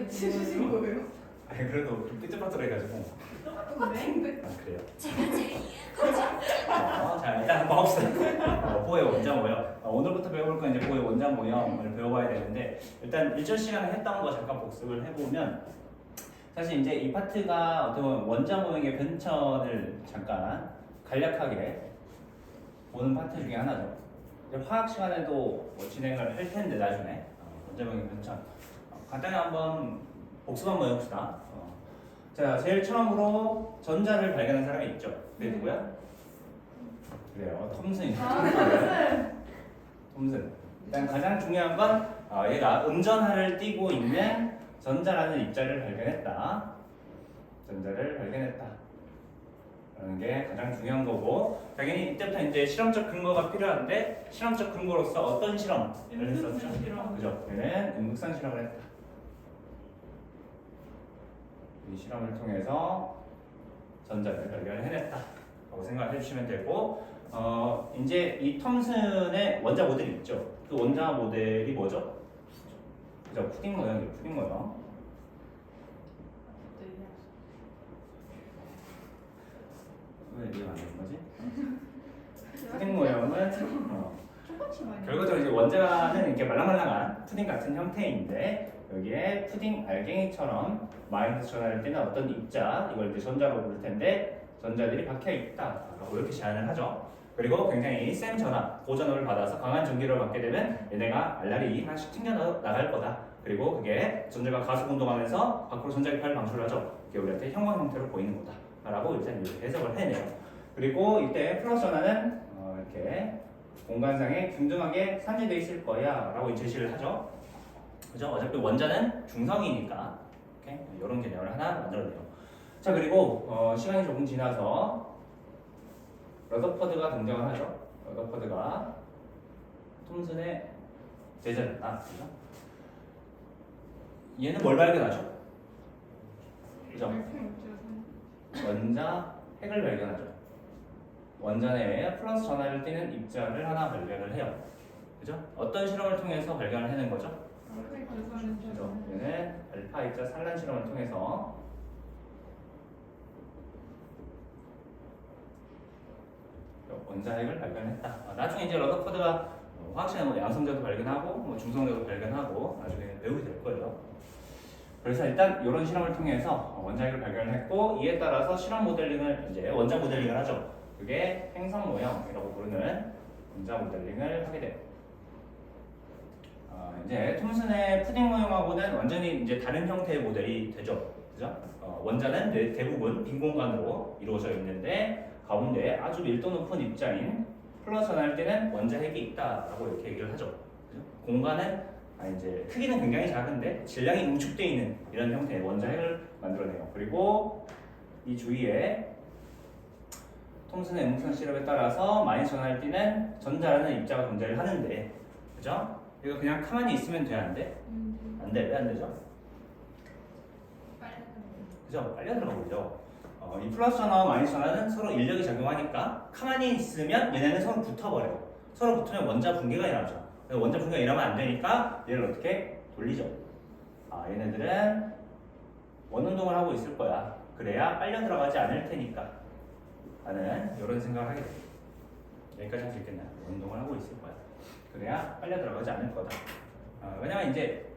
주신 거예요? 아니 그래도 좀 삐뚤빠뚤해가지고. 똑같은데? 아 그래요? 자 일단 한번 봅시다. 보의 원자 모형. 오늘부터 배워볼 건 이제 보의 원자 모형을 배워봐야 되는데 일단 1절 시간에 했던 거 잠깐 복습을 해보면 사실 이제 이 파트가 어떻게 보면 원자 모형의 변천을 잠깐 간략하게 보는 파트 중에 하나죠. 이제 화학 시간에도 뭐 진행을 할 텐데 나중에 원자 모형의 변천 간단히 한번 복습 한번 해봅시다. 자, 제일 처음으로 전자를 발견한 사람이 있죠. 그게 누구야? 그래요, 톰슨이죠. 톰슨. 일단 가장 중요한 건 얘가 음전하를 띠고 있는 전자라는 입자를 발견했다. 전자를 발견했다. 라는 게 가장 중요한 거고, 당연히 이때부터 이제 실험적 근거가 필요한데 실험적 근거로서 어떤 실험을 했었죠? 그죠? 얘는 음극산 실험을 했다. 이 실험을 통해서 전자를 발견해냈다 라고 생각해 주시면 되고 이제 이 톰슨의 원자 모델이 있죠. 그 원자 모델이 뭐죠? 그죠? 푸딩 모형이죠. 푸딩 모형. 왜 이해가 안 되는 거지? 푸딩 모형은 결과적으로 이제 원자는 이렇게 말랑말랑한 푸딩 같은 형태인데 여기에 푸딩 알갱이처럼 마이너스 전하를 띠는 어떤 입자 이걸 이제 전자로 부를 텐데 전자들이 박혀 있다라고 이렇게 제안을 하죠. 그리고 굉장히 센 전하, 고전압을 받아서 강한 전기를 받게 되면 얘네가 알알이 하나씩 튕겨 나갈 거다. 그리고 그게 전자가 가속 운동하면서 밖으로 전자기파를 방출을 하죠. 그게 우리한테 형광 형태로 보이는 거다라고 일단 이렇게 해석을 해내요. 그리고 이때 플러스 전하는 이렇게 공간상에 균등하게 산재되어 있을 거야 라고 제시를 하죠. 그죠? 어차피 원자는 중성이니까 이렇게 이런 개념을 하나 만들어내요. 자, 그리고 시간이 조금 지나서 러더퍼드가 등장을 하죠. 러더퍼드가 톰슨의 제자였다. 그죠? 얘는 뭘 발견하죠? 그죠? 원자 핵을 발견하죠. 원자 내에 플러스 전하를 띠는 입자를 하나 발견을 해요. 그죠? 어떤 실험을 통해서 발견을 해낸 거죠? 그죠? 얘는 알파 입자 산란 실험을 통해서 원자 핵을 발견했다. 나중에 이제 러더퍼드가 화학시간에 뭐 양성자도 발견하고 뭐 중성자도 발견하고 나중에 배우게 될 거예요. 그래서 일단 이런 실험을 통해서 원자 핵을 발견했고 이에 따라서 실험 모델링을 이제 원자 모델링을 하죠. 그게 행성 모형이라고 부르는 원자 모델링을 하게 돼요. 이제 톰슨의 푸딩 모형하고는 완전히 이제 다른 형태의 모델이 되죠. 그죠? 원자는 대부분 빈 공간으로 이루어져 있는데 가운데 아주 밀도 높은 입자인 플러스 전하일 때는 원자 핵이 있다라고 이렇게 얘기를 하죠. 그죠? 공간은 이제 크기는 굉장히 작은데 질량이 응축되어 있는 이런 형태의 원자 핵을 만들어내요. 그리고 이 주위에 톰슨의 음극산 실험에 따라서 마이너스 전하일 때는 전자라는 입자가 존재를 하는데, 그죠? 이거 그냥 가만히 있으면 돼, 안 돼? 안 돼. 왜 안 되죠? 그죠? 빨려 들어가고 있죠. 이 플러스 전화와 마이너스 전화는 서로 인력이 작용하니까 가만히 있으면 얘네는 서로 붙어버려요. 서로 붙으면 원자 붕괴가 일어나죠. 원자 붕괴가 일어나면 안 되니까 얘를 어떻게 돌리죠. 얘네들은 원운동을 하고 있을 거야. 그래야 빨려 들어가지 않을 테니까 라는 이런 생각을 하게 됩니다. 여기까지 할 수 있겠나요? 원운동을 하고 있을 거야. 그래야 빨려 들어가지 않을 거다. 왜냐면 이제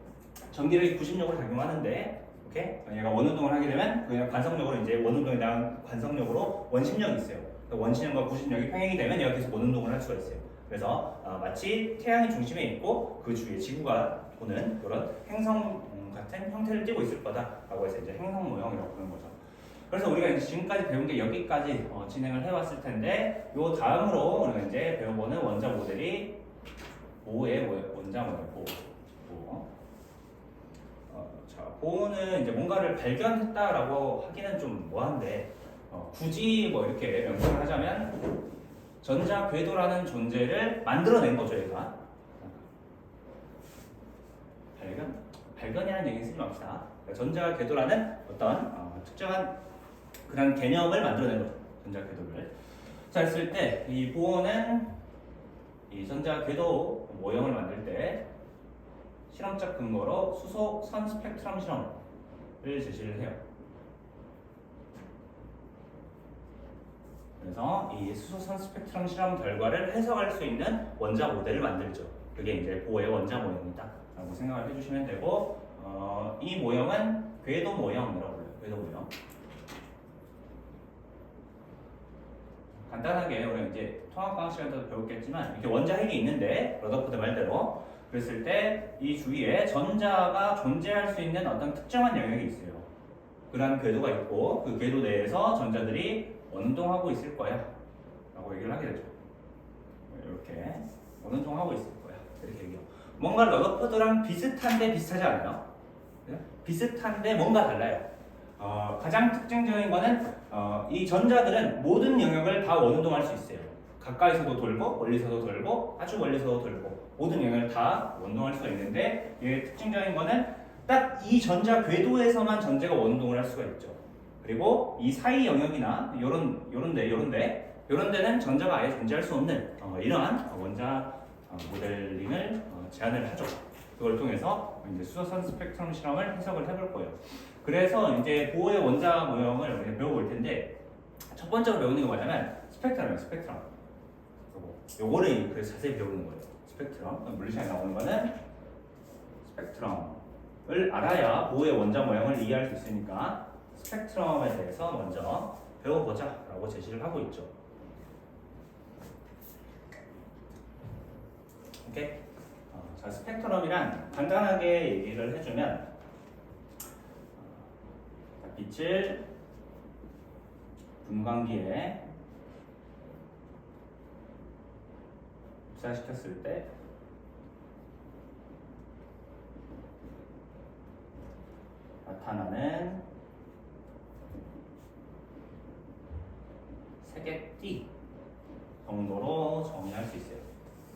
전기를 구심력으로 작용하는데, 오케이? 얘가 원운동을 하게 되면 그냥 관성력으로 이제 원운동에 대한 관성력으로 원심력이 있어요. 원심력과 구심력이 평행이 되면 얘가 계속 원운동을 할 수가 있어요. 그래서 마치 태양이 중심에 있고 그 주위에 지구가 도는 그런 행성 같은 형태를 띠고 있을 거다라고 해서 이제 행성 모형이라고 부르는 거죠. 그래서 우리가 이제 지금까지 배운 게 여기까지 진행을 해왔을 텐데, 요 다음으로 우리가 이제 배워보는 원자 모델이 보의 원자 모델 보호. 자, 보호는 이제 뭔가를 발견했다라고 하기는 좀 뭐한데, 굳이 뭐 이렇게 명칭을 하자면 전자 궤도라는 존재를 만들어낸 거죠, 얘가. 발견이라는 얘기는 쓰지 맙시다. 전자 궤도라는 어떤 특정한 그런 개념을 만들어낸 거죠, 전자 궤도를. 자, 했을 때 이 보호는 이 전자 궤도 모형을 만들 때 실험적 근거로 수소 선 스펙트럼 실험 제시를 해요. 그래서 이 수소선 스펙트럼 실험 결과를 해석할 수 있는 원자 모델을 만들죠. 그게 이제 보의 원자 모형이다 라고 생각을 해주시면 되고, 이 모형은 궤도 모형이라고 불러요. 궤도 모형. 간단하게 우리가 이제 통합과학 시간에도 배웠겠지만, 이렇게 원자 핵이 있는데 러더포드 말대로 그랬을 때 이 주위에 전자가 존재할 수 있는 어떤 특정한 영역이 있어요. 그러한 궤도가 있고 그 궤도 내에서 전자들이 원동하고 있을 거야 라고 얘기를 하게 되죠. 이렇게 원동하고 있을 거야 이렇게 얘기해요. 뭔가 러더포드랑 비슷한데 비슷하지 않아요? 비슷한데 뭔가 달라요. 가장 특징적인 거는 이 전자들은 모든 영역을 다 원운동할 수 있어요. 가까이서도 돌고 멀리서도 돌고 아주 멀리서도 돌고 모든 영역을 다 원동할 수가 있는데, 얘의 특징적인 거는 딱 이 전자 궤도에서만 전자가 원동을 할 수가 있죠. 그리고 이 사이 영역이나 요런 데는 전자가 아예 존재할 수 없는 이러한 원자 모델링을 제안을 하죠. 그걸 통해서 이제 수소선 스펙트럼 실험을 해석을 해볼 거예요. 그래서 이제 보호의 원자 모형을 배워볼 텐데, 첫 번째로 배우는 게 뭐냐면 스펙트럼이에요. 스펙트럼. 요거를 그래서 자세히 배우는 거예요. 스펙트럼. 물리시간에 나오는 거는 스펙트럼을 알아야 보호의 원자 모형을 이해할 수 있으니까 스펙트럼에 대해서 먼저 배워보자 라고 제시를 하고 있죠. 오케이? 자, 스펙트럼이란 간단하게 얘기를 해주면, 빛을 분광기에 입사시켰을 때 나타나는 색의 띠 정도로 정의할 수 있어요.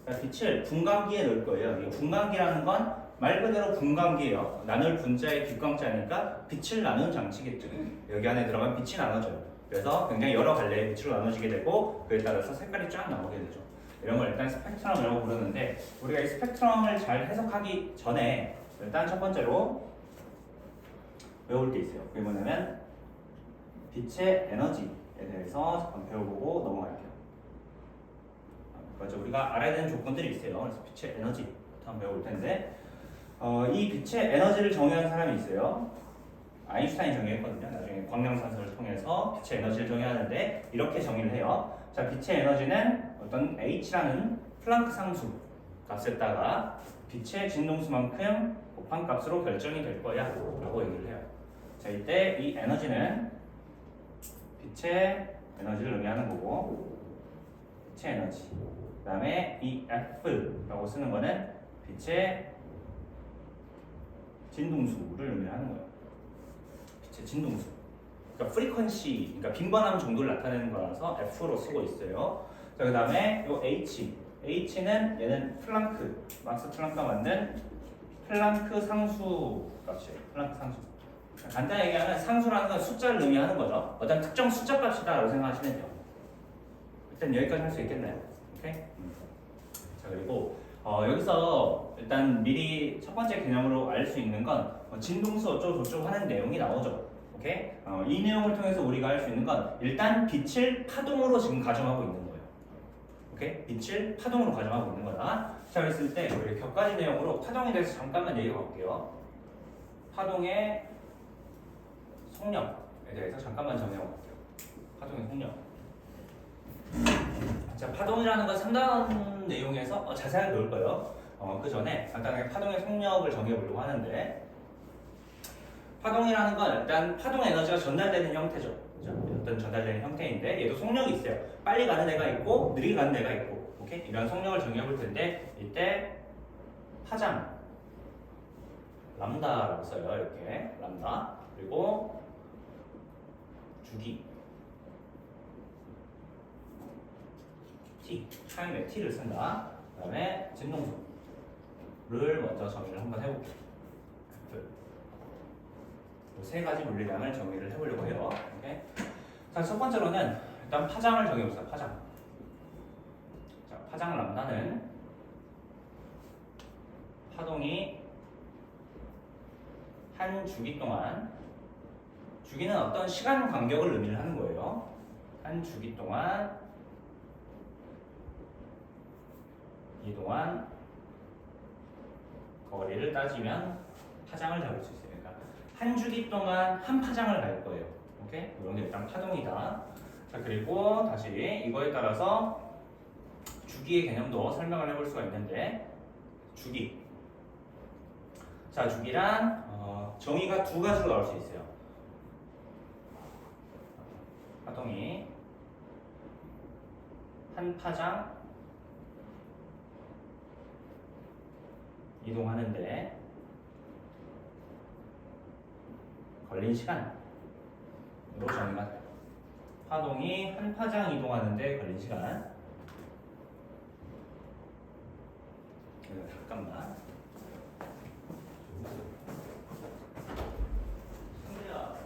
그러니까 빛을 분광기에 넣을 거예요. 이 분광기라는 건 말 그대로 분광기예요. 나눌 분자의 뒷광자니까 빛을 나눈 장치겠죠. 여기 안에 들어가면 빛이 나눠져요. 그래서 굉장히 여러 갈래의 빛으로 나눠지게 되고, 그에 따라서 색깔이 쫙 나오게 되죠. 이런 걸 일단 스펙트럼이라고 부르는데, 우리가 이 스펙트럼을 잘 해석하기 전에 일단 첫 번째로 외울 게 있어요. 그게 뭐냐면 빛의 에너지에 대해서 잠깐 배워보고 넘어갈게요. 그렇죠. 우리가 알아야 되는 조건들이 있어요. 그래서 빛의 에너지부터 한번 배워볼 텐데, 이 빛의 에너지를 정의한 사람이 있어요. 아인슈타인이 정의했거든요. 나중에 광량산소를 통해서 빛의 에너지를 정의하는데 이렇게 정의를 해요. 자, 빛의 에너지는 어떤 h라는 플랑크 상수 값에다가 빛의 진동수만큼 곱한 값으로 결정이 될 거야 라고 얘기를 해요. 자, 이때 이 에너지는 빛의 에너지를 의미하는 거고, 빛의 에너지 그 다음에 이 F라고 쓰는 거는 빛의 진동수를 의미하는 거예요. 빛의 진동수, 그러니까 프리퀀시, 그러니까 빈번함 정도를 나타내는 거라서 F로 쓰고 있어요. 자, 그 다음에 요 H는 얘는 플랑크, 막스 플랑크가 만든 플랑크 상수 값이에요. 플랑크 상수. 간단히 얘기하면 상수라는 건 숫자를 의미하는 거죠. 어떤 특정 숫자 값이다라고 생각하시면 돼요. 일단 여기까지 할 수 있겠나요? 오케이? 자, 그리고 여기서 일단 미리 첫 번째 개념으로 알 수 있는 건 진동수 어쩌고 저쩌고 하는 내용이 나오죠. 오케이? 이 내용을 통해서 우리가 알 수 있는 건 일단 빛을 파동으로 지금 가정하고 있는 거예요. 오케이? 빛을 파동으로 가정하고 있는 거다. 자, 그랬을 때 우리 격가지 내용으로 파동에 대해서 잠깐만 얘기해 볼게요. 파동의 속력에 대해서 잠깐만 정해 볼게요. 파동의 속력. 자, 파동이라는 건 3단 내용에서 자세하게 배울 거예요. 그 전에 간단하게 파동의 속력을 정해보려고 하는데, 파동이라는 건 일단 파동 에너지가 전달되는 형태죠. 그죠? 어떤 전달되는 형태인데 얘도 속력이 있어요. 빨리 가는 애가 있고 느리게 가는 애가 있고, 오케이? 이런 속력을 정해볼 텐데, 이때 파장 람다라고 써요. 이렇게 람다. 그리고 주기 T, 타임의 T를 쓴다. 그 다음에 진동수를 먼저 정의를 한번 해볼게요. 세 가지 물리량을 정의를 해보려고 해요. 오케이? 자, 첫 번째로는 일단 파장을 정해봅시다. 파장. 자, 파장 람다는 파동이 한 주기 동안 주기는 어떤 시간 간격을 의미를 하는 거예요. 한 주기 동안 이동한 거리를 따지면 파장을 잡을 수 있어요. 그러니까 한 주기 동안 한 파장을 갈 거예요. 오케이? 이런 게 일단 파동이다. 자, 그리고 다시 이거에 따라서 주기의 개념도 설명을 해볼 수가 있는데, 주기. 자, 주기란 정의가 두 가지로 나올 수 있어요. 파동이 한 파장 이동하는데 걸린 시간으로 정의가 돼요. 파동이 한 파장 이동하는데 걸린 시간. 잠깐만. 승리야,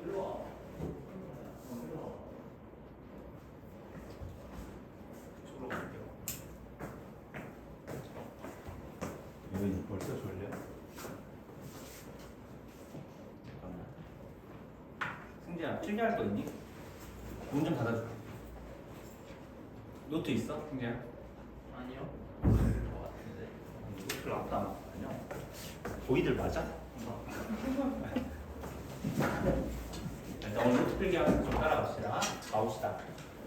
일로 와. 이쪽으로 갈게요. 이거 벌써 졸려? 잠깐만. 승재야, 필기할 거 있니? 문 좀 닫아줄게. 노트 있어, 승재야? 아니요. 이거 별로 아무도 안 아니야. 보이들 맞아? 일단 오늘 노트 필기하면 좀 따라갑시다. 가봅시다.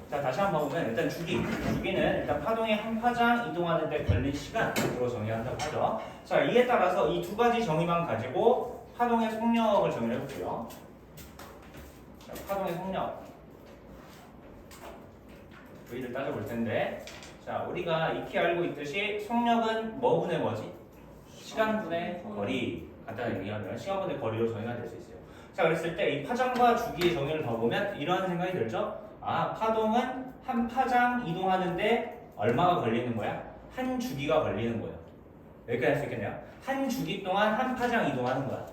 자, 다시 한번 보면 일단 주기는 일단 파동이 한 파장 이동하는 데 걸린 시간으로 정의한다고 하죠. 자, 이에 따라서 이 두 가지 정의만 가지고 파동의 속력을 정의해 볼게요. 자, 파동의 속력 V를 따져볼 텐데, 자, 우리가 익히 알고 있듯이 속력은 뭐분의 뭐지? 시간분의 거리. 간단하게 얘기하면 시간분의 거리로 정의가 될 수 있어요. 자, 그랬을 때 이 파장과 주기의 정의를 봐보면 이러한 생각이 들죠? 아, 파동은 한 파장 이동하는데 얼마가 걸리는 거야? 한 주기가 걸리는 거예요. 여기까지 할 수 있겠네요. 한 주기 동안 한 파장 이동하는 거야.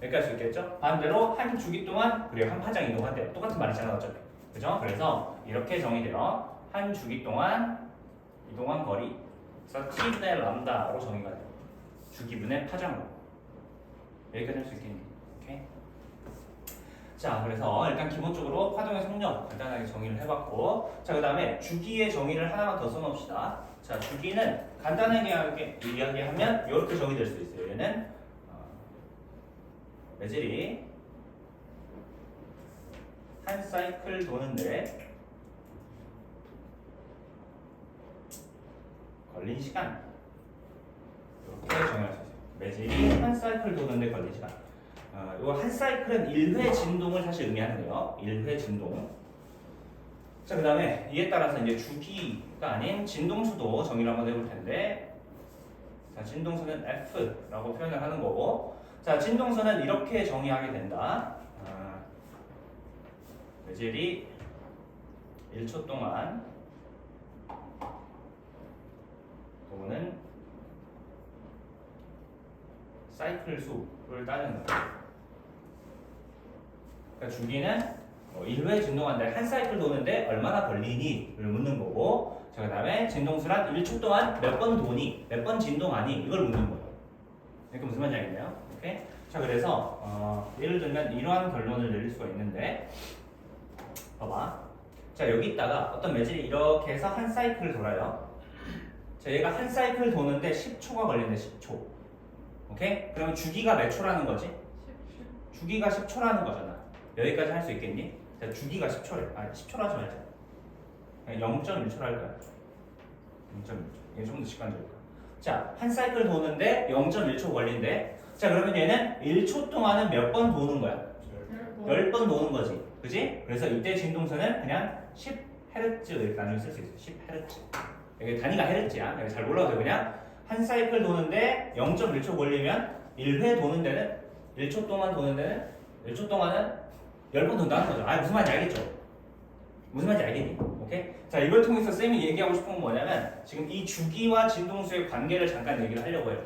여기까지 할 수 있겠죠? 반대로 한 주기 동안 그래요. 한 파장 이동한대요. 똑같은 말이잖아, 어차피. 그죠? 그래서 이렇게 정의돼요. 한 주기 동안 이동한 거리. 그래서 t분의 람다로 정의가 돼요. 주기분의 파장으로. 여기까지 할 수 있겠니? 오케이? 자, 그래서 일단 기본적으로 파동의 속력 간단하게 정의를 해봤고, 자, 그 다음에 주기의 정의를 하나만 더 써놓읍시다. 자, 주기는 간단하게 이야기하면 이렇게 정의될 수 있어요. 얘는 매질이 한 사이클 도는데 걸린 시간, 이렇게 정의할 수 있어요. 매질이 한 사이클 도는데 걸린 시간. 이거 한 사이클은 1회 진동을 사실 의미하는데요. 1회 진동. 자, 그 다음에 이에 따라서 이제 주기가 아닌 진동수도 정의를 한번 해볼 텐데, 자, 진동수는 F라고 표현을 하는 거고, 자, 진동수는 이렇게 정의하게 된다. 매질이 1초 동안 도는 사이클 수를 따지는 거예요. 그러니까 주기는 1회 진동한데 한 사이클 도는데 얼마나 걸리니를 묻는 거고, 자, 그 다음에 진동수란 1초 동안 몇 번 도니, 몇 번 진동하니 이걸 묻는 거예요. 이렇게 무슨 말인지 알겠나요? 오케이? 자, 그래서 예를 들면 이러한 결론을 내릴 수가 있는데, 봐봐. 자, 여기 있다가 어떤 매질이 이렇게 해서 한 사이클을 돌아요. 자, 얘가 한 사이클 도는데 10초가 걸린대. 10초. 오케이? 그러면 주기가 몇 초라는 거지? 주기가 10초라는 거잖아. 여기까지 할 수 있겠니? 자, 주기가 10초래. 아니, 10초로 하지 말자. 0.1초로 할까요? 0.1초. 이게 좀 더 직관적일까? 자, 한 사이클 도는데 0.1초 걸린대. 자, 그러면 얘는 1초 동안은 몇 번 도는 거야? 10번 도는 거지. 그지? 그래서 이때 진동수는 그냥 10Hz 이렇게 나중에 쓸 수 있어. 10Hz. 이게 단위가 헤르츠야. 잘 몰라도 돼. 그냥 한 사이클 도는데 0.1초 걸리면 1회 도는 데는 1초 동안 도는 데는 1초 동안은 10번 돈다는 거죠. 아, 무슨 말인지 알겠죠? 무슨 말인지 알겠니? 오케이? 자, 이걸 통해서 쌤이 얘기하고 싶은 건 뭐냐면 지금 이 주기와 진동수의 관계를 잠깐 얘기를 하려고 해요.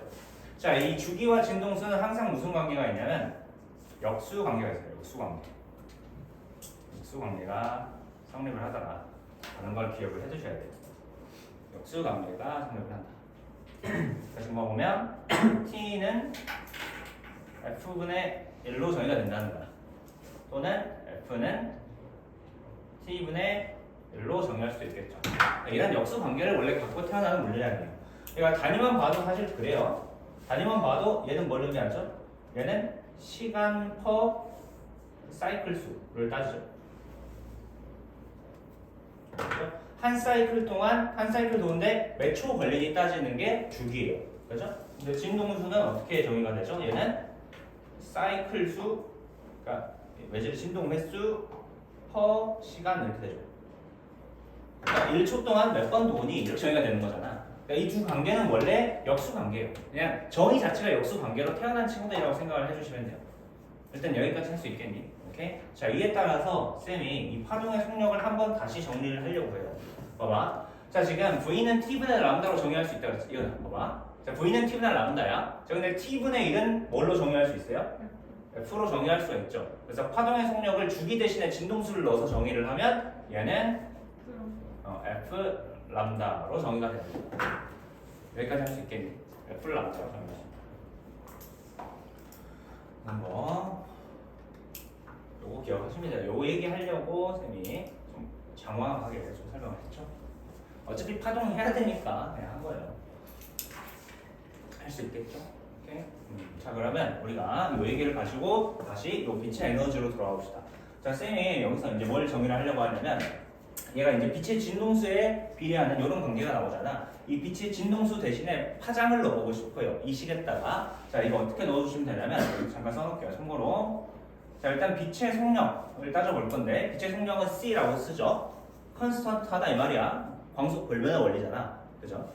자, 이 주기와 진동수는 항상 무슨 관계가 있냐면 역수 관계가 있어요. 역수 관계. 역수 관계가 성립을 하다가 다른 걸 기억을 해두셔야 돼요. 역수 관계가 성립을 한다. 다시 한번 보면 t는 f분의 1로 정의가 된다는 거야. 또는 F는 T분의 1로 정의할 수 있겠죠. 이런 역수 관계를 원래 갖고 태어나는 물리량이에요. 그러니까 단위만 봐도 사실 그래요. 단위만 봐도 얘는 뭘 의미하죠? 얘는 시간 퍼 사이클 수를 따지죠. 한 사이클 동안 한 사이클 도는데 몇 초 걸리니 따지는 게 주기예요. 그죠? 근데 진동수는 어떻게 정의가 되죠? 얘는 사이클 수, 그러니까 외질 진동 횟수 퍼 시간 이렇게 되죠. 그러니까 1초 동안 몇 번 도니 이렇게 정의가 되는 거잖아. 그러니까 이 두 관계는 원래 역수 관계예요. 그냥 정의 자체가 역수 관계로 태어난 친구들이라고 생각을 해주시면 돼요. 일단 여기까지 할 수 있겠니? 오케이? 자, 이에 따라서 쌤이 이 파동의 속력을 한번 다시 정리를 하려고 해요. 봐봐. 자, 지금 V는 T분의 람다로 정의할 수 있다고 했지. 이거 봐봐. 자, V는 T분의 람다야. 자, 근데 T분의 1은 뭘로 정의할 수 있어요? F로 정의할 수가 있죠. 그래서 파동의 속력을 주기 대신에 진동수를 넣어서 정의를 하면 얘는 F 람다로 정의가 됩니다. 여기까지 할 수 있겠니? F 람다로 정의할 수 있다. 한번 요거 기억하시면 돼요. 요거 얘기하려고 쌤이 좀 장황하게 좀 설명을 했죠. 어차피 파동해야 되니까 그냥 한 거예요. 할 수 있겠죠? 오케이? 자, 그러면 우리가 이 얘기를 가지고 다시 이 빛의 에너지로 돌아가 봅시다. 자, 쌤이 여기서 이제 뭘 정의를 하려고 하냐면 얘가 이제 빛의 진동수에 비례하는 이런 관계가 나오잖아. 이 빛의 진동수 대신에 파장을 넣어보고 싶어요. 이 식에다가. 자, 이거 어떻게 넣어주시면 되냐면 잠깐 써놓을게요. 참고로. 자, 일단 빛의 속력을 따져볼 건데 빛의 속력은 C라고 쓰죠. 컨스턴트하다 이 말이야. 광속 불변의 원리잖아. 그죠?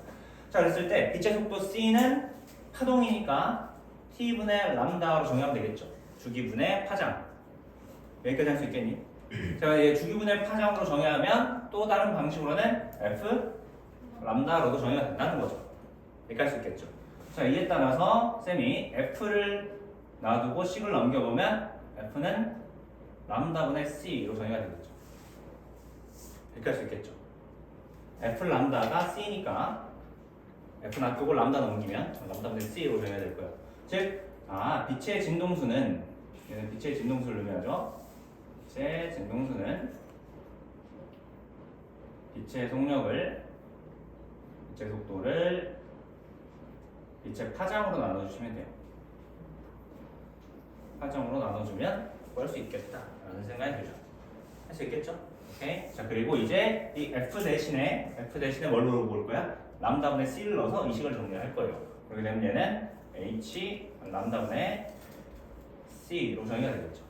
자, 그랬을 때 빛의 속도 C는 파동이니까 T분의 람다로 정의하면 되겠죠. 주기분의 파장. 여기까지 할 수 있겠니? 자, 얘 주기분의 파장으로 정의하면 또 다른 방식으로는 F 람다로도 정의가 된다는 거죠. 여기까지 할 수 있겠죠. 자, 이에 따라서 쌤이 F를 놔두고 식을 넘겨보면 F는 람다분의 C로 정의가 되겠죠. 이렇게 할 수 있겠죠. F 람다가 C니까 F 놔두고 람다 넘기면 람다분의 C로 정의가 될 거예요. 즉, 빛의 진동수는 얘는 빛의 진동수를 의미하죠. 빛의 진동수는 빛의 속력을 빛의 속도를 빛의 파장으로 나눠주시면 돼요. 파장으로 나눠주면 구할 수 있겠다라는 생각이 들죠. 할 수 있겠죠? 오케이. 자, 그리고 이제 이 F 대신에 뭘로 볼 거야? 람다분의 C를 넣어서 이 식을 정리할 거예요. 그렇게 되면 얘는 H 람다분의 C로 정의가 되겠죠.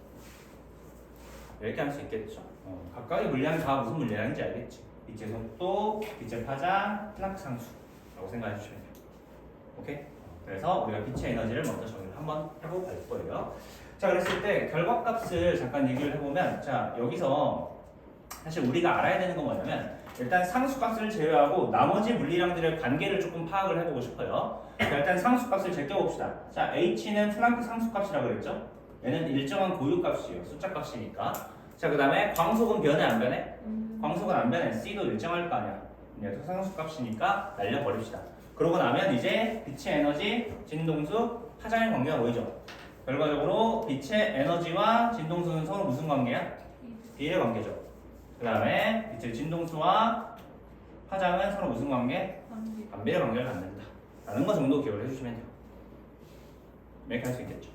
이렇게 할 수 있겠죠. 각각의 물량이 다 무슨 물량인지 알겠지? 빛의 속도, 빛의 파장, 플랑크 상수라고 생각해 주시면 돼요. 오케이? 그래서 우리가 빛의 에너지를 먼저 정의를 한번 해보고 갈 거예요. 자, 그랬을 때 결과값을 잠깐 얘기를 해보면, 자, 여기서 사실 우리가 알아야 되는 건 뭐냐면 일단 상수값을 제외하고 나머지 물리량들의 관계를 조금 파악을 해보고 싶어요. 자, 일단 상수값을 제껴봅시다. 자, H는 플랑크 상수값이라고 그랬죠? 얘는 일정한 고유값이에요. 숫자값이니까. 자, 그 다음에 광속은 변해 안 변해? 광속은 안 변해. C도 일정할 거 아니야. 얘도 상수값이니까 날려버립시다. 그러고 나면 이제 빛의 에너지, 진동수, 파장의 관계가 보이죠? 결과적으로 빛의 에너지와 진동수는 서로 무슨 관계야? 비례 관계죠. 그 다음에 빛의 진동수와 파장은 서로 무슨 관계? 반비례 관계를 갖는다 라는 거 정도 기억을 해주시면 돼요. 이렇게 할 수 있겠죠.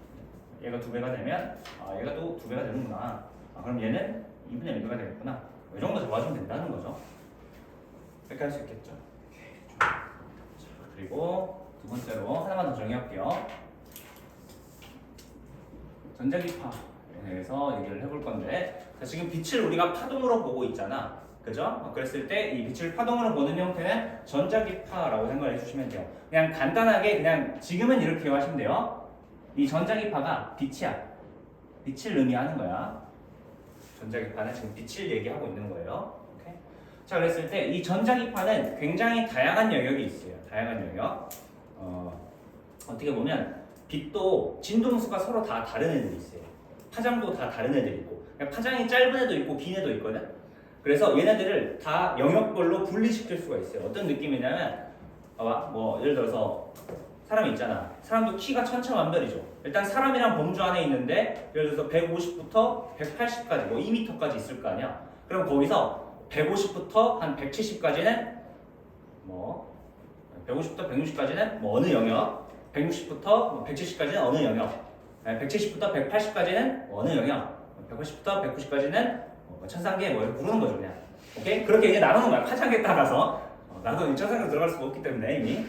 얘가 2배가 되면 얘가 또 2배가 되는구나. 그럼 얘는 2분의 1배가 되겠구나. 이 정도 잡아주면 된다는 거죠. 이렇게 할 수 있겠죠. 자, 그리고 두 번째로 하나만 더 정의할게요. 전자기파에 대해서 얘기를 해볼 건데, 자, 지금 빛을 우리가 파동으로 보고 있잖아. 그죠? 그랬을 때 이 빛을 파동으로 보는 형태는 전자기파라고 생각을 해주시면 돼요. 그냥 간단하게 그냥 지금은 이렇게 하시면 돼요. 이 전자기파가 빛이야. 빛을 의미하는 거야. 전자기파는 지금 빛을 얘기하고 있는 거예요. 오케이? 자, 그랬을 때 이 전자기파는 굉장히 다양한 영역이 있어요. 다양한 영역. 어떻게 보면 빛도 진동수가 서로 다 다른 애들이 있어요. 파장도 다 다른 애들이 있고, 그러니까 파장이 짧은 애도 있고 긴 애도 있거든. 그래서 얘네들을 다 영역별로 분리시킬 수가 있어요. 어떤 느낌이냐면, 봐봐, 뭐 예를 들어서 사람이 있잖아. 사람도 키가 천차만별이죠. 일단 사람이란 범주 안에 있는데 예를 들어서 150부터 180까지 뭐 2m까지 있을 거 아니야. 그럼 거기서 150부터 한 170까지는 뭐 150부터 160까지는 뭐 어느 영역, 160부터 170까지는 어느 영역, 170부터 180까지는 어느 영역, 180부터 190까지는 천상계 뭐 이렇게 부르는 거죠 그냥. 오케이? 그렇게 이제 나누는 거야. 파장에 따라서. 나도 천상계로 들어갈 수가 없기 때문에 이미.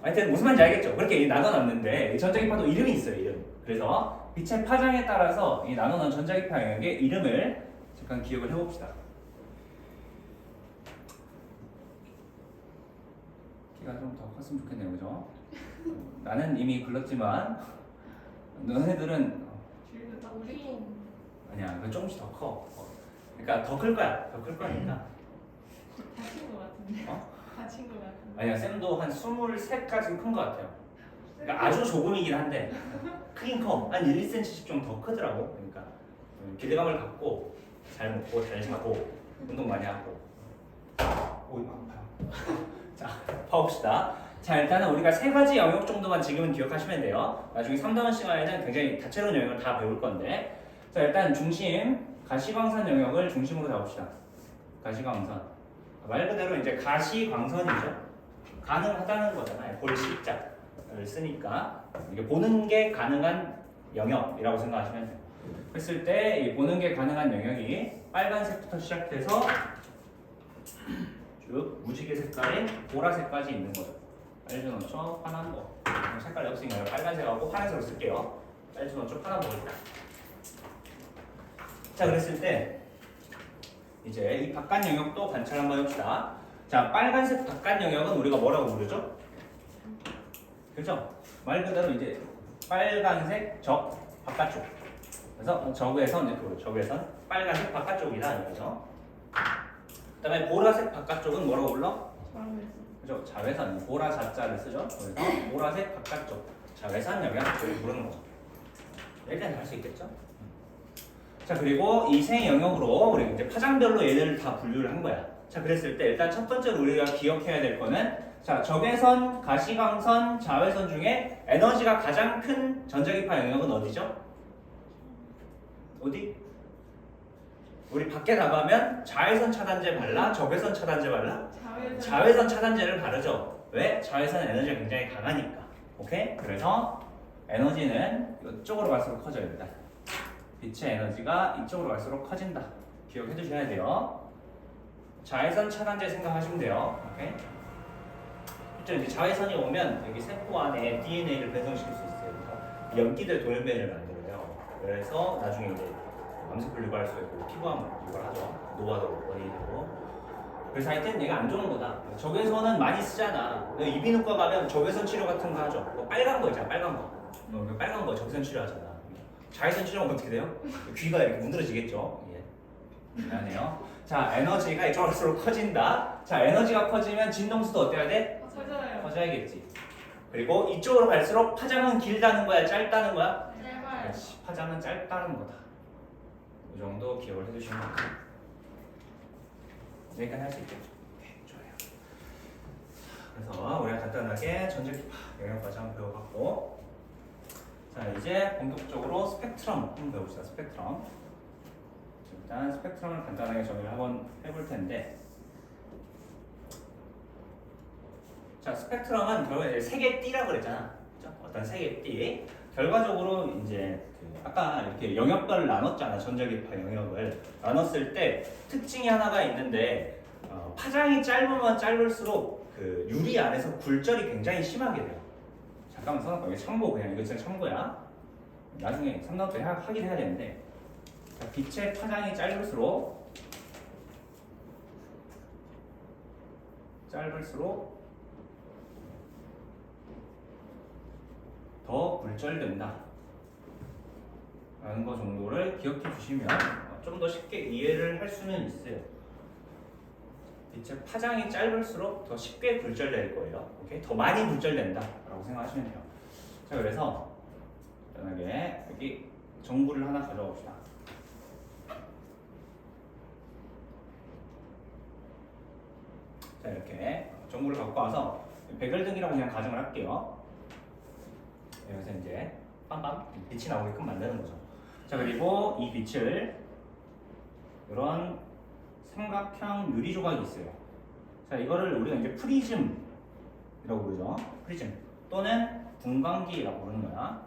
하여튼 무슨 말인지 알겠죠? 그렇게 이제 나눠놨는데 전자기파도 이름이 있어요. 이름. 그래서 빛의 파장에 따라서 이 나눠놓은 전자기파 영역의 이름을 잠깐 기억을 해봅시다. 키가 좀 더 컸으면 좋겠네요, 그죠? 나는 이미 글렀지만 너네들은 길도 다 우리 아니야, 그 조금씩 더 커. 그러니까 더 클 거야. 더 클 거니까. 다친 거 같은데. 어? 다친 거 같은데. 아니야, 쌤도 한 23까지는 큰 거 같아요. 그러니까 아주 조금이긴 한데 크긴 커. 한 1cm씩 좀 더 크더라고. 그러니까 기대감을 갖고 잘 먹고 잘 자고 운동 많이 하고. 오, 이거 아파요. 자, 봐봅시다. 자, 일단은 우리가 세 가지 영역 정도만 지금은 기억하시면 돼요. 나중에 3단원 시간에는 굉장히 다채로운 영역을 다 배울 건데. 자, 일단 중심 가시광선 영역을 중심으로 잡읍시다. 가시광선. 말 그대로 이제 가시광선이죠. 가능하다는 거잖아요. 볼 시자를 쓰니까 이게 보는 게 가능한 영역이라고 생각하시면 돼요. 그랬을 때 이 보는 게 가능한 영역이 빨간색부터 시작해서 쭉 무지개 색깔인 보라색까지 있는 거죠. 빨주노초 파란 거. 색깔이 없으니까 빨간색하고 파란색으로 쓸게요. 빨주노초 파란 거입니다. 자, 그랬을 때 이제 이 바깥 영역도 관찰 한번 해봅시다. 자, 빨간색 바깥 영역은 우리가 뭐라고 부르죠? 그죠? 말 그대로 이제 빨간색 적 바깥쪽. 그래서 적외선 이렇게 부르죠. 적외선 빨간색 바깥쪽이다 이거죠. 그다음에 보라색 바깥쪽은 뭐라고 불러? 그죠? 자외선. 보라 자자를 쓰죠. 그래서 보라색 바깥쪽 자외선 영역 이렇게 부르는 거죠. 일단 할 수 있겠죠? 자, 그리고 이 세 영역으로 우리 이제 파장별로 얘네를 다 분류를 한 거야. 자, 그랬을 때 일단 첫 번째로 우리가 기억해야 될 거는 자, 적외선, 가시광선, 자외선 중에 에너지가 가장 큰 전자기파 영역은 어디죠? 어디? 우리 밖에 나가면 자외선 차단제 발라, 적외선 차단제 발라? 자외선 차단제를 바르죠. 왜? 자외선 에너지가 굉장히 강하니까. 오케이? 그래서 에너지는 이쪽으로 갈수록 커져요. 일단 빛의 에너지가 이쪽으로 갈수록 커진다. 기억해 두셔야 돼요. 자외선 차단제 생각하시면 돼요. 오케이? 이제 자외선이 오면 여기 세포 안에 DNA를 배송시킬 수 있어요. 그래서 염기들 돌연변이를 만들어요. 그래서 나중에 이제 암세포를 유발할 수 있고 피부암을 유발하죠. 노화도 원인이 되고. 그래서 하여튼 얘가 안 좋은 거다. 적외선은 많이 쓰잖아. 이비인후과 가면 적외선 치료 같은 거 하죠. 뭐 빨간 거 있잖아, 빨간 거. 빨간 거 적외선 치료하잖아. 자외선 치료하면 어떻게 돼요? 귀가 이렇게 문드러지겠죠. 예. 미안해요. 자, 에너지가 이쪽으로 갈수록 커진다. 자, 에너지가 커지면 진동수도 어때야 돼? 커져요. 커져야겠지. 그리고 이쪽으로 갈수록 파장은 길다는 거야, 짧다는 거야? 짧아요. 그렇지, 파장은 짧다는 거다. 이 정도 기억을 해두시면 돼요. 여기까지 할 수 있겠죠? 네, 좋아요. 그래서 우리가 간단하게 전자기파 영역까지 한번 배워봤고, 자, 이제 본격적으로 스펙트럼 한번 배웁시다. 스펙트럼. 일단 스펙트럼을 간단하게 정리를 한번 해볼 텐데, 자, 스펙트럼은 결국에 세 개 띠라고 그랬잖아. 그죠? 어떤 세 개 띠. 결과적으로 이제 아까 이렇게 영역별을 나눴잖아. 전자기파 영역을 나눴을 때 특징이 하나가 있는데 파장이 짧으면 짧을수록 그 유리 안에서 굴절이 굉장히 심하게 돼요. 잠깐만 써놓을까? 이게 참고 그냥 이거 진짜 참고야. 나중에 3단원 때 하긴 해야 되는데 자, 빛의 파장이 짧을수록 더 굴절된다 라는 거 정도를 기억해 주시면 좀 더 쉽게 이해를 할 수는 있어요. 빛의 파장이 짧을수록 더 쉽게 굴절될 거예요. 오케이? 더 많이 굴절된다 라고 생각하시면 돼요. 자, 그래서 간단하게 여기 정보를 하나 가져봅시다. 자, 이렇게 정보를 갖고 와서 백열등이라고 그냥 가정을 할게요. 여기서 이제 빰빰 빛이 나오게끔 만드는 거죠. 자, 그리고 이 빛을 이런 삼각형 유리 조각이 있어요. 자, 이거를 우리가 이제 프리즘이라고 부르죠. 프리즘 또는 분광기라고 부르는 거야.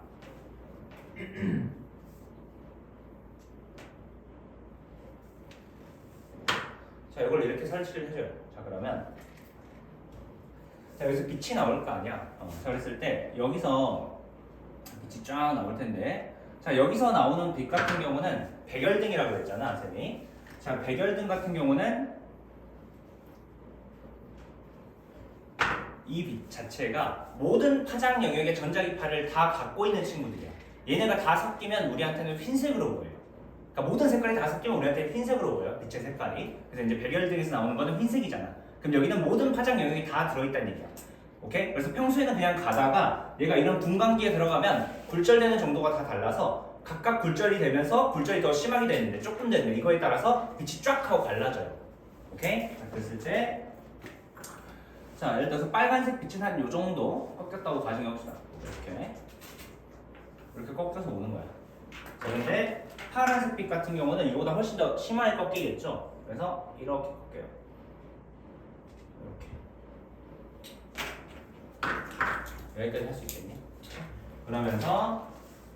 자, 이걸 이렇게 설치를 해줘요. 자, 그러면 자, 여기서 빛이 나올 거 아니야. 자, 그랬을 때 여기서 빛이 쫙 나올 텐데, 자, 여기서 나오는 빛 같은 경우는 백열등이라고 했잖아, 쌤이. 자, 백열등 같은 경우는 이 빛 자체가 모든 파장 영역의 전자기파를 다 갖고 있는 친구들이야. 얘네가 다 섞이면 우리한테는 흰색으로 보여요. 그러니까 모든 색깔이 다 섞이면 우리한테 흰색으로 보여요. 빛의 색깔이. 그래서 이제 백열등에서 나오는 거는 흰색이잖아. 그럼 여기는 모든 파장 영역이 다 들어있다는 얘기야. 오케이? 그래서 평소에는 그냥 가다가 얘가 이런 분광기에 들어가면 굴절되는 정도가 다 달라서 각각 굴절이 되면서 굴절이 더 심하게 되는데 조금 되는데 이거에 따라서 빛이 쫙 하고 갈라져요. 오케이? 자, 그랬을 때 자, 예를 들어서 빨간색 빛은 한 요 정도 꺾였다고 가정해봅시다. 이렇게 꺾여서 오는 거야. 자, 근데 파란색 빛 같은 경우는 이거보다 훨씬 더 심하게 꺾이겠죠? 그래서 이렇게 꺾여요. 이렇게. 여기까지 할 수 있겠니? 그러면서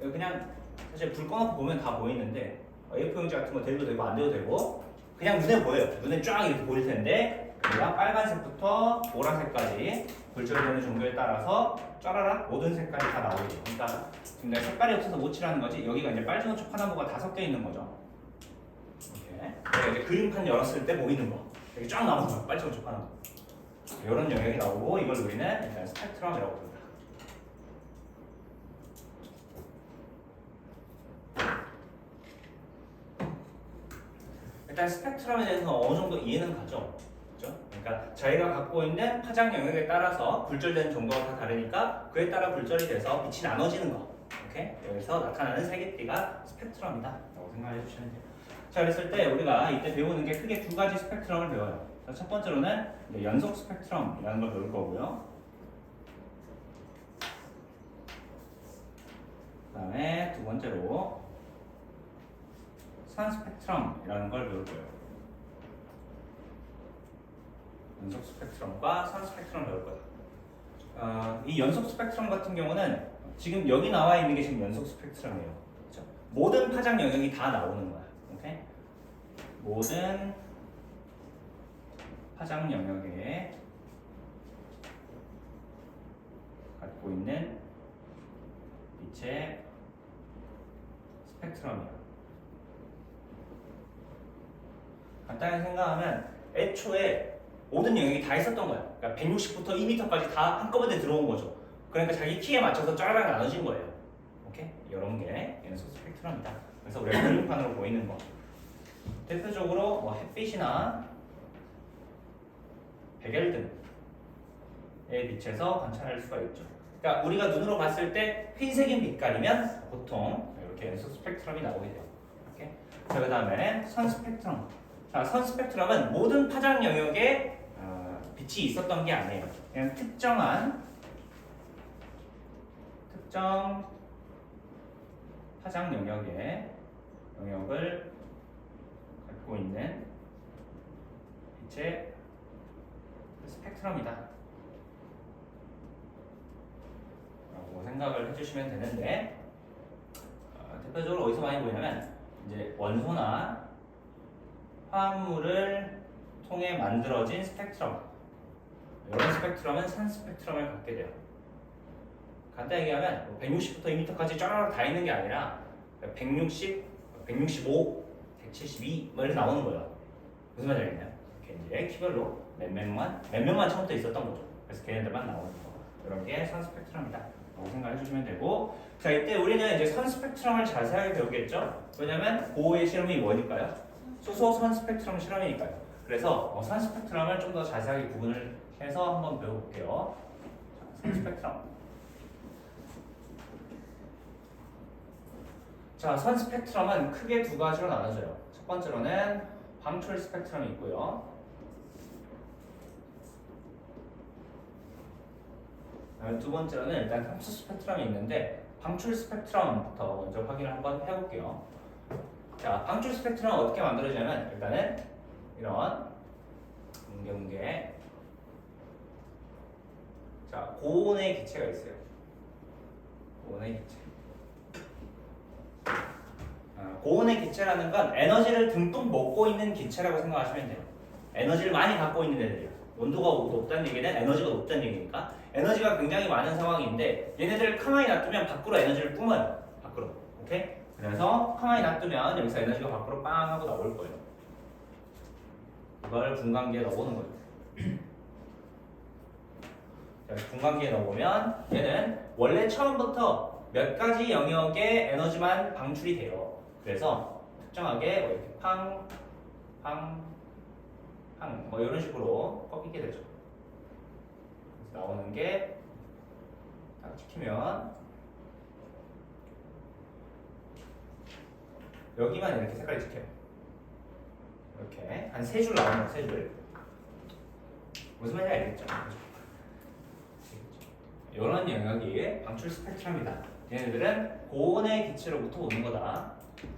여기 그냥 사실 불 꺼놓고 보면 다 보이는데 A4 용지 같은 거 대도 되고 안 돼도 되고 그냥 눈에 보여요. 눈에 쫙 이렇게 보일 텐데 우리가 빨간색부터 보라색까지 굴절되는 정도에 따라서 짜라락 모든 색깔이 다 나오죠. 그러니까 지금 내가 색깔이 없어서 못 칠하는 거지. 여기가 이제 빨주노초 파나무가 다 섞여 있는 거죠. 이렇게 내가 이제 그림판 열었을 때 보이는 거 여기 쫙 나오는 거야. 빨주노초 파나무. 이런 영역이 나오고 이걸 우리는 일단 스펙트럼이라고 부릅니다. 일단 스펙트럼에 대해서 어느 정도 이해는 가죠. 그렇죠? 그러니까 저희가 갖고 있는 파장 영역에 따라서 굴절되는 정도가 다 다르니까 그에 따라 굴절이 돼서 빛이 나눠지는 거. 오케이? 여기서 나타나는 색의 스펙트럼이다 라고 생각해 주시면 돼요. 자, 그랬을 때 우리가 이때 배우는 게 크게 두 가지 스펙트럼을 배워요. 자, 첫 번째로는 연속 스펙트럼이라는 걸 배울 거고요. 그 다음에 두 번째로 선 스펙트럼이라는 걸 배울 거예요. 연속 스펙트럼과 선 스펙트럼 배울 거예요. 이 연속 스펙트럼 같은 경우는 지금 여기 나와 있는 게 지금 연속 스펙트럼이에요. 그렇죠? 모든 파장 영역이 다 나오는 거야. 오케이? 모든 파장 영역에 갖고 있는 빛의 스펙트럼이야. 간단히 생각하면 애초에 모든 영역이 다 있었던 거야. 그러니까 160부터 2m까지 다 한꺼번에 들어온 거죠. 그러니까 자기 키에 맞춰서 쫙 나눠진 거예요. 오케이? 이런 게 연속 스펙트럼이다. 그래서 우리가 그림판으로 보이는 거. 대표적으로 뭐 햇빛이나 백열등의 빛에서 관찰할 수가 있죠. 그러니까 우리가 눈으로 봤을 때 흰색인 빛깔이면 보통 이렇게 연속 스펙트럼이 나오게 돼요. 오케이? 자, 그 다음에 선 스펙트럼. 자, 선 스펙트럼은 모든 파장 영역에 빛이 있었던 게 아니에요. 그냥 특정 파장 영역을 갖고 있는 빛의 스펙트럼이다 라고 생각을 해주시면 되는데 대표적으로 어디서 많이 보이냐면 이제 원소나 화합물을 통해 만들어진 스펙트럼, 이런 스펙트럼은 선 스펙트럼을 갖게 돼요. 간단히 얘기하면 160부터 2m까지 쫙 다 있는 게 아니라 160, 165, 172 뭐 이렇게 나오는 거예요. 무슨 말인지 알겠나요? 이렇게 이제 키별로 몇 명만 처음부터 있었던 거죠. 그래서 걔네들만 나오는 거. 이런 게 선 스펙트럼이다 라고 생각해 주시면 되고, 자, 이때 우리는 이제 선 스펙트럼을 자세하게 배우겠죠? 왜냐면 고의 실험이 뭐니까요? 수소선 스펙트럼 실험이니까요. 그래서 선 스펙트럼을 좀 더 자세하게 구분을 해서 한번 배워볼게요. 자, 선 스펙트럼. 자, 선 스펙트럼은 크게 두 가지로 나눠져요. 첫 번째로는 방출 스펙트럼이 있고요. 그러면 두 번째로는 일단 흡수 스펙트럼이 있는데 방출 스펙트럼부터 먼저 확인을 한번 해볼게요. 자, 방출 스펙트럼 어떻게 만들어지냐면 일단은 이런 뭉게뭉게 자, 고온의 기체가 있어요. 고온의 기체. 고온의 기체라는 건 에너지를 듬뿍 먹고 있는 기체라고 생각하시면 돼요. 에너지를 많이 갖고 있는 애들이에요. 온도가 높다는 얘기는 에너지가 높다는 얘기니까 에너지가 굉장히 많은 상황인데 얘네들을 가만히 놔두면 밖으로 에너지를 뿜어요. 밖으로. 오케이? 그래서 가만히 놔두면 여기서 에너지가 밖으로 빵 하고 나올 거예요. 이걸 분광기에 넣어보는 거예요. 자, 분광기에 넣어보면 얘는 원래 처음부터 몇 가지 영역의 에너지만 방출이 돼요. 그래서 특정하게 뭐 이렇게 팡, 팡, 팡, 뭐 이런 식으로 꺾이게 되죠. 그래서 나오는 게 딱 찍히면 여기만 이렇게 색깔이 찍혀요. 이렇게 한 세 줄 나오는 세 줄. 무슨 말인지 알겠죠? 이런 영역이 방출 스펙트럼이다. 얘네들은 고온의 기체로부터 오는 거다.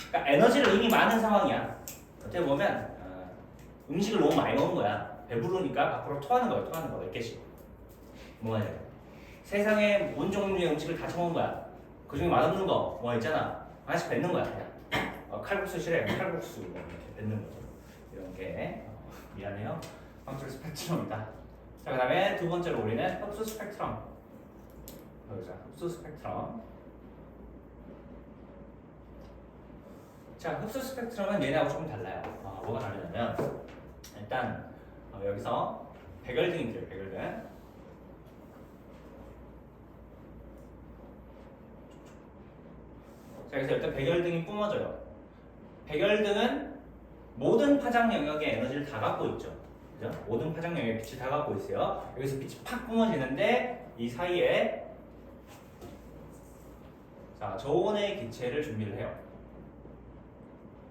그러니까 에너지를 이미 많은 상황이야. 어떻게 보면 음식을 너무 많이 먹은 거야. 배부르니까 밖으로 토하는 거야. 토하는 거 몇 개씩. 뭐냐? 세상에 온 종류의 음식을 다 처먹은 거야. 그 중에 맛없는 거 뭐 있잖아. 하나씩 뱉는 거야. 그냥. 칼국수 싫어요. 칼국수 이렇게 뱉는 거죠. 이런 게 미안해요. 방출 스펙트럼이다. 자, 그다음에 두 번째로 우리는 흡수 스펙트럼. 여기서 흡수 스펙트럼. 자, 흡수 스펙트럼은 얘네하고 조금 달라요. 뭐가 다르냐면 일단 여기서 백열등이 있대요. 백열등. 자, 그래서 일단 백열등이 뿜어져요. 백열등은 모든 파장 영역의 에너지를 다 갖고 있죠. 그죠? 모든 파장 영역의 빛이 다 갖고 있어요. 여기서 빛이 팍 뿜어지는데 이 사이에 자, 저온의 기체를 준비를 해요.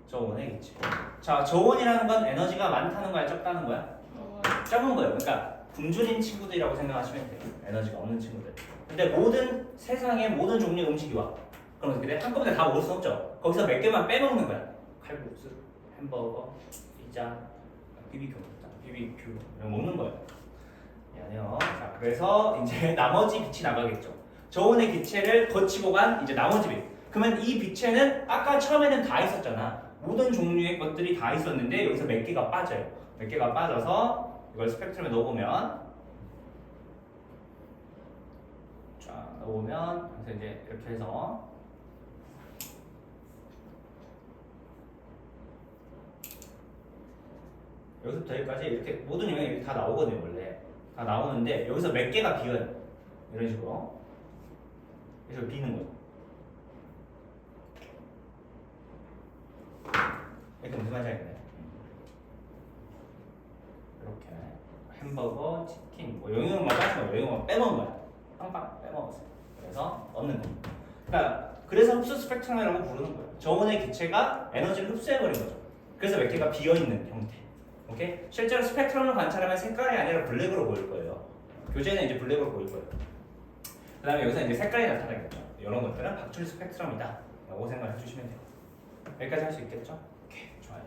저온의 기체. 자, 저온이라는 건 에너지가 많다는 거야, 적다는 거야? 적은 거예요. 그러니까 굶주린 친구들이라고 생각하시면 돼요. 에너지가 없는 친구들. 근데 세상의 모든 종류의 음식이 와. 그럼 근데 한꺼번에 다 먹을 수 없죠. 거기서 몇 개만 빼먹는 거야. 칼국수, 햄버거, 피자, BBQ 이런 거 먹는 거예요. 미안해요. 자, 그래서 이제 나머지 빛이 나가겠죠. 저온의 기체를 거치고 간 이제 나머지 빛. 그러면 이 빛에는 아까 처음에는 다 있었잖아. 모든 종류의 것들이 다 있었는데 여기서 몇 개가 빠져요. 몇 개가 빠져서 이걸 스펙트럼에 넣어보면 자, 넣어보면 그래서 이제 이렇게 해서 여기서부터 여기까지 이렇게 모든 영역이 다 나오거든요. 원래 다 나오는데 여기서 몇 개가 비어요. 이런 식으로. 그래서 비는 거죠. 이렇게 무슨 말인지 알겠네. 이렇게 햄버거, 치킨, 뭐 영역만 빠진 거야. 영역만 빼먹은 거야. 빵빵 빼먹었어요. 그래서 얻는 겁니다. 그러니까 그래서 흡수 스펙트럼이라고 부르는 거예요. 저온의 기체가 에너지를 흡수해버린 거죠. 그래서 몇 개가 비어있는 형태. 오케이? 실제로 스펙트럼을 관찰하면 색깔이 아니라 블랙으로 보일 거예요. 교재는 이제 블랙으로 보일 거예요. 그 다음에 여기서 이제 색깔이 나타나겠죠. 이런 것들은 방출 스펙트럼이다 라고 생각해 주시면 돼요. 여기까지 할 수 있겠죠? 오케이, 좋아요.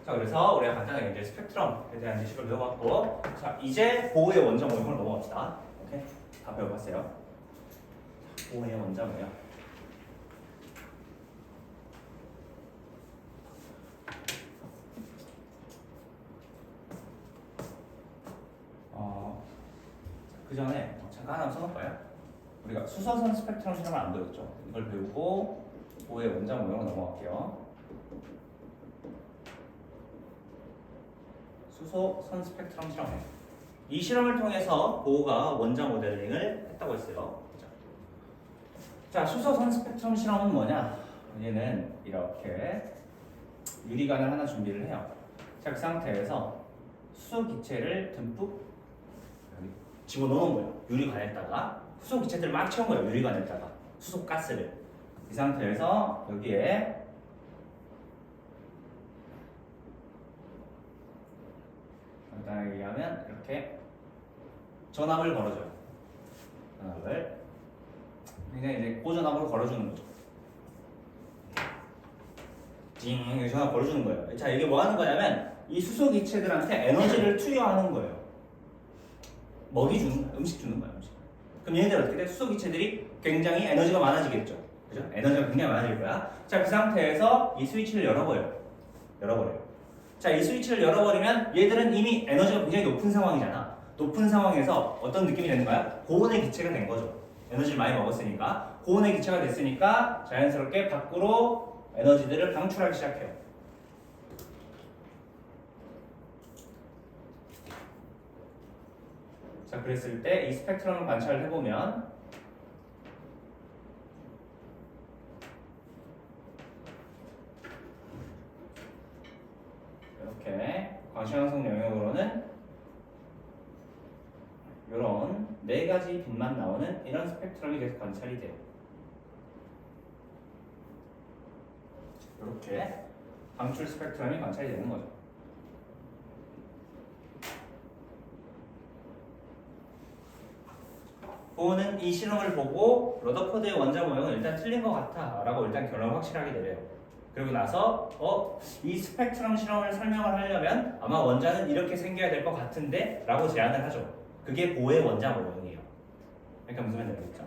자, 그래서 우리가 간단하게 이제 스펙트럼에 대한 지식을 배워봤고, 자, 이제 보호의 원자 모형을 넘어갑시다. 오케이? 다 배워봤어요. 보호의 원자 모형. 그 전에 잠깐 하나 써놓을까요? 우리가 수소선 스펙트럼 실험을 안 배웠죠? 이걸 배우고 보호의 원자 모형으로 넘어갈게요. 수소선 스펙트럼 실험. 이 실험을 통해서 보호가 원자 모델링을 했다고 했어요. 자, 수소선 스펙트럼 실험은 뭐냐? 얘는 이렇게 유리관을 하나 준비를 해요. 자, 그 상태에서 수소 기체를 듬뿍 집어넣은 거예요. 유리관에다가 수소 기체들을 막 채운 거예요. 유리관에다가 수소 가스를. 이 상태에서 여기에 간단하게 얘기하면 이렇게 전압을 걸어줘요. 전압을 굉장히 이제 고전압으로 걸어주는 거죠. 징 이렇게 전압 걸어주는 거예요. 자 이게 뭐 하는 거냐면 이 수소 기체들한테 에너지를 투여하는 거예요. 먹이 주는 거야, 음식 주는 거야, 음식. 그럼 얘네들 어떻게 돼? 수소 기체들이 굉장히 에너지가 많아지겠죠. 그죠? 에너지가 굉장히 많아질 거야. 자, 그 상태에서 이 스위치를 열어버려요. 자, 이 스위치를 열어버리면 얘들은 이미 에너지가 굉장히 높은 상황이잖아. 높은 상황에서 어떤 느낌이 되는 거야? 고온의 기체가 된 거죠. 에너지를 많이 먹었으니까. 고온의 기체가 됐으니까 자연스럽게 밖으로 에너지들을 방출하기 시작해요. 자, 그랬을 때 이 스펙트럼을 관찰을 해보면 이렇게 광시광성 영역으로는 이런 네 가지 빛만 나오는 이런 스펙트럼이 계속 관찰이 돼요. 이렇게 방출 스펙트럼이 관찰이 되는 거죠. 보는 이 실험을 보고 러더포드의 원자 모형은 일단 틀린 것 같아 라고 일단 결론을 확실하게 내려요. 그리고 나서 이 스펙트럼 실험을 설명을 하려면 아마 원자는 이렇게 생겨야 될 것 같은데 라고 제안을 하죠. 그게 보의 원자 모형이에요. 그러니까 무슨 말인지 알겠죠?